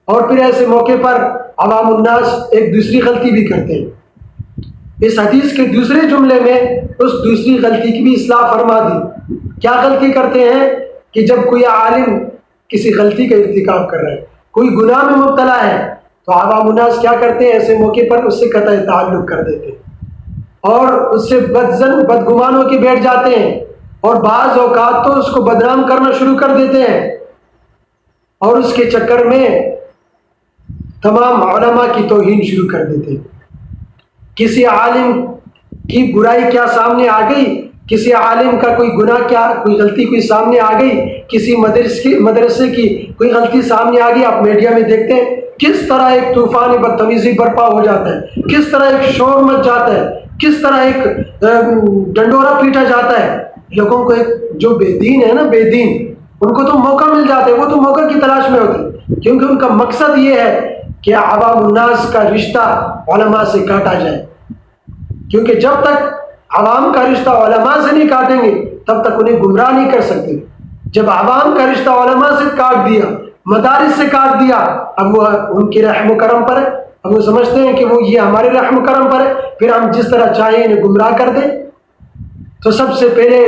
اور پھر ایسے موقع پر عوام الناس ایک دوسری غلطی بھی کرتے ہیں۔ اس حدیث کے دوسرے جملے میں اس دوسری غلطی کی بھی اصلاح فرما دی۔ کیا غلطی کرتے ہیں کہ جب کوئی عالم کسی غلطی کا ارتکاب کر رہا ہے، کوئی گناہ میں مبتلا ہے، تو عوام الناس کیا کرتے ہیں؟ ایسے موقع پر اس سے قطع تعلق کر دیتے ہیں اور اس سے بدگمان ہو کے بیٹھ جاتے ہیں، اور بعض اوقات تو اس کو بدنام کرنا شروع کر دیتے ہیں، اور اس کے چکر میں تمام علماء کی توہین شروع کر دیتے ہیں۔ کسی عالم کی برائی کیا سامنے آ گئی، کسی عالم کا کوئی گناہ کیا، کوئی غلطی کوئی سامنے آ گئی، کسی مدرسے کی کوئی غلطی سامنے آ گئی، آپ میڈیا میں دیکھتے ہیں کس طرح ایک طوفان بدتمیزی برپا ہو جاتا ہے، کس طرح ایک شور مچ جاتا ہے، کس طرح ایک ڈنڈورا پیٹا جاتا ہے۔ لوگوں کو ایک جو بے دین ہے نا، بے دین، ان کو تو موقع مل جاتا ہے، وہ تو موقع کی تلاش میں ہوتے ہیں، کیونکہ ان کا مقصد یہ ہے کہ عوام الناس کا رشتہ علماء سے کاٹا جائے، کیونکہ جب تک عوام کا رشتہ علماء سے نہیں کاٹیں گے تب تک انہیں گمراہ نہیں کر سکتے۔ جب عوام کا رشتہ علماء سے کاٹ دیا، مدارس سے کاٹ دیا، اب وہ ان کے رحم و کرم پر ہے، اب وہ سمجھتے ہیں کہ وہ یہ ہمارے رحم و کرم پر ہے، پھر ہم جس طرح چاہیں انہیں گمراہ کر دیں۔ تو سب سے پہلے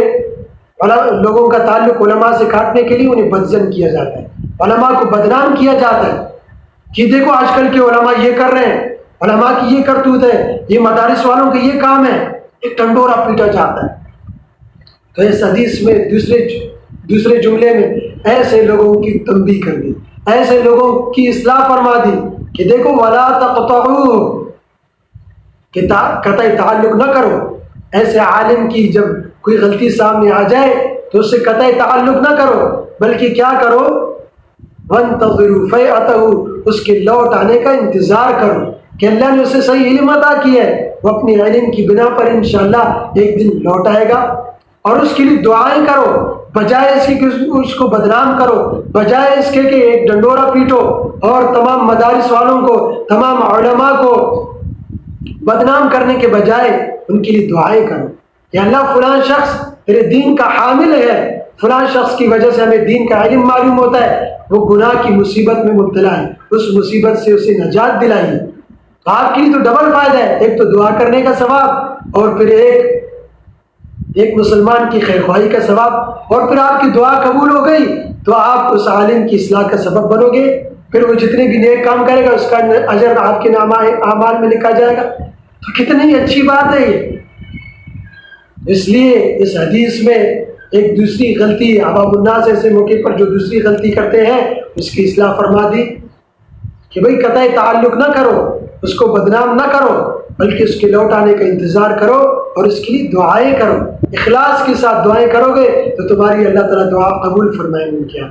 لوگوں کا تعلق علماء سے کاٹنے کے لیے انہیں بدظن کیا جاتا ہے، علماء کو بدنام کیا جاتا ہے کہ دیکھو آج کل کے علماء یہ کر رہے ہیں، علماء کی یہ کرتوت ہے، یہ مدارس والوں کا یہ کام ہے، ایک ٹنڈورا پیٹا جاتا ہے۔ تو اس حدیث میں دوسرے جملے میں ایسے لوگوں کی تنبیہ کر دی، ایسے لوگوں کی اصلاح فرما دی کہ دیکھو وَلَا تَقْطَعُوا، کہ قطع تعلق نہ کرو۔ ایسے عالم کی جب کوئی غلطی سامنے آ جائے تو اس سے قطع تعلق نہ کرو، بلکہ کیا کرو؟ وَانْتَظِرُوا فَيْأَتَهُ، اس کے لوٹ آنے کا انتظار کرو کہ اللہ نے اسے صحیح علم عطا کیا ہے، وہ اپنے علم کی بنا پر انشاءاللہ ایک دن لوٹ آئے گا، اور اس کے لیے دعائیں کرو، بجائے اس کی کہ اس کو بدنام کرو، بجائے اس کے کہ ایک ڈنڈورا پیٹو اور تمام مدارس والوں کو، تمام علماء کو بدنام کرنے کے بجائے ان کے لیے دعائیں کرو کہ اللہ فلاں شخص تیرے دین کا حامل ہے، فلاں شخص کی وجہ سے ہمیں دین کا علم معلوم ہوتا ہے، وہ گناہ کی مصیبت میں مبتلا ہے، اس مصیبت سے اسے نجات دلائیے۔ تو آپ کے لیے تو ڈبل فائدہ ہے، ایک تو دعا کرنے کا ثواب، اور پھر ایک مسلمان کی خیر خواہی کا ثواب، اور پھر آپ کی دعا قبول ہو گئی تو آپ اس عالم کی اصلاح کا سبب بنو گے، پھر وہ جتنے بھی نیک کام کرے گا اس کا اجر آپ کے اعمال میں لکھا جائے گا۔ تو کتنی اچھی بات ہے یہ۔ اس لیے اس حدیث میں ایک دوسری غلطی، عوام الناس ایسے موقع پر جو دوسری غلطی کرتے ہیں اس کی اصلاح فرما دی کہ بھئی قطع تعلق نہ کرو، اس کو بدنام نہ کرو، بلکہ اس کے لوٹ آنے کا انتظار کرو اور اس کے لیے دعائیں کرو۔ اخلاص کے ساتھ دعائیں کرو گے تو تمہاری اللہ تعالیٰ دعا قبول فرمائیں گے۔ کیا